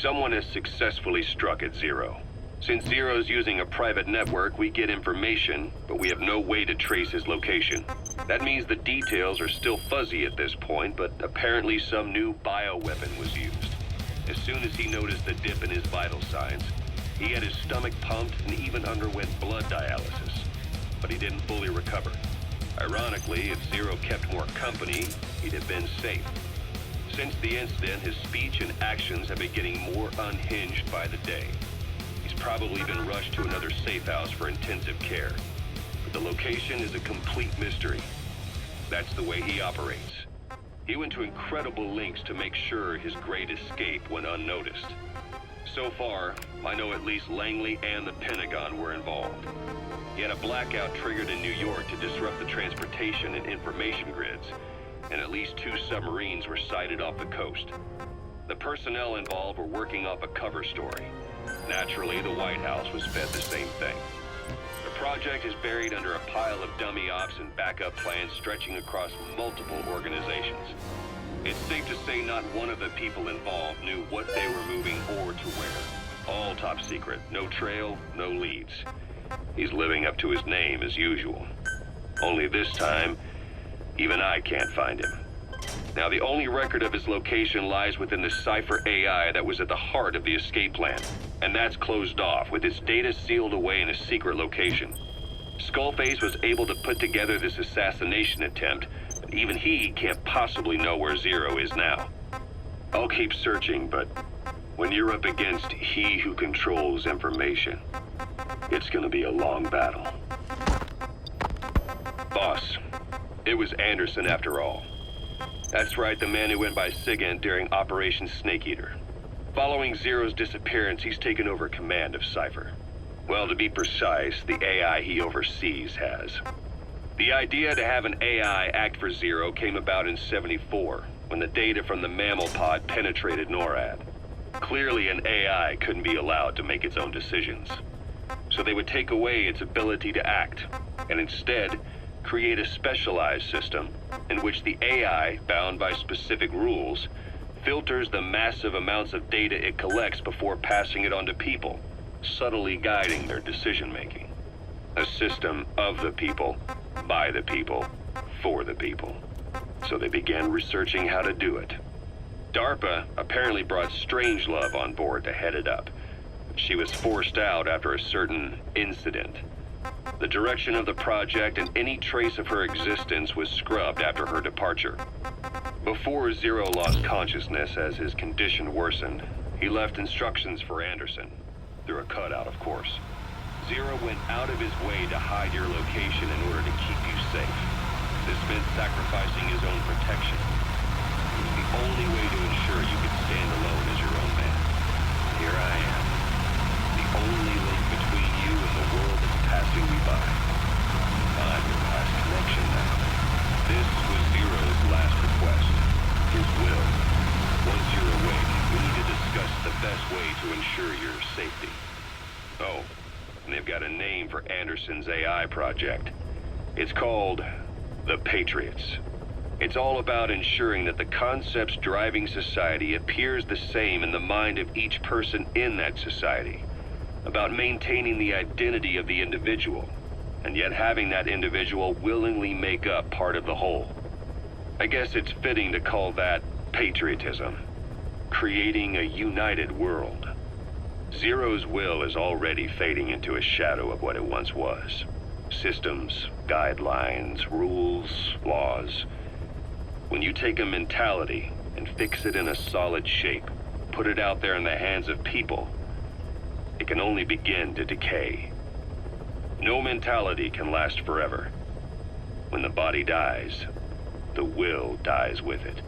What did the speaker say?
Someone has successfully struck at Zero. Since Zero's using a private network, we get information, but we have no way to trace his location. That means the details are still fuzzy at this point, but apparently some new bioweapon was used. As soon as he noticed the dip in his vital signs, he had his stomach pumped and even underwent blood dialysis. But he didn't fully recover. Ironically, if Zero kept more company, he'd have been safe. Since the incident, his speech and actions have been getting more unhinged by the day. He's probably been rushed to another safe house for intensive care. But the location is a complete mystery. That's the way he operates. He went to incredible lengths to make sure his great escape went unnoticed. So far, I know at least Langley and the Pentagon were involved. He had a blackout triggered in New York to disrupt the transportation and information grids, and at least 2 submarines were sighted off the coast. The personnel involved were working off a cover story. Naturally, the White House was fed the same thing. The project is buried under a pile of dummy ops and backup plans stretching across multiple organizations. It's safe to say not one of the people involved knew what they were moving or to where. All top secret, no trail, no leads. He's living up to his name as usual. Only this time, even I can't find him. Now, the only record of his location lies within the Cypher AI that was at the heart of the escape plan. And that's closed off, with its data sealed away in a secret location. Skullface was able to put together this assassination attempt, but even he can't possibly know where Zero is now. I'll keep searching, but when you're up against he who controls information, it's gonna be a long battle. Boss, it was Anderson after all. That's right, the man who went by SIGINT during Operation Snake Eater. Following Zero's disappearance, he's taken over command of Cypher. Well, to be precise, the AI he oversees has. The idea to have an AI act for Zero came about in '74, when the data from the mammal pod penetrated NORAD. Clearly, an AI couldn't be allowed to make its own decisions. So they would take away its ability to act, and instead, create a specialized system in which the AI, bound by specific rules, filters the massive amounts of data it collects before passing it on to people, subtly guiding their decision-making. A system of the people, by the people, for the people. So they began researching how to do it. DARPA apparently brought Strangelove on board to head it up. She was forced out after a certain incident. The direction of the project and any trace of her existence was scrubbed after her departure. Before Zero lost consciousness as his condition worsened, he left instructions for Anderson, through a cutout, of course. Zero went out of his way to hide your location in order to keep you safe. This meant sacrificing his own protection. It was the only way to ensure you could stand alone as your own man. Here I am, the only link between you and the world that's passing me by. I'm your last connection now. This was Zero's last request, his will. Once you're awake, we need to discuss the best way to ensure your safety. Oh, and they've got a name for Anderson's AI project. It's called the Patriots. It's all about ensuring that the concepts driving society appears the same in the mind of each person in that society. About maintaining the identity of the individual, and yet having that individual willingly make up part of the whole. I guess it's fitting to call that patriotism. Creating a united world. Zero's will is already fading into a shadow of what it once was. Systems, guidelines, rules, laws. When you take a mentality and fix it in a solid shape, put it out there in the hands of people, it can only begin to decay. No mentality can last forever. When the body dies, the will dies with it.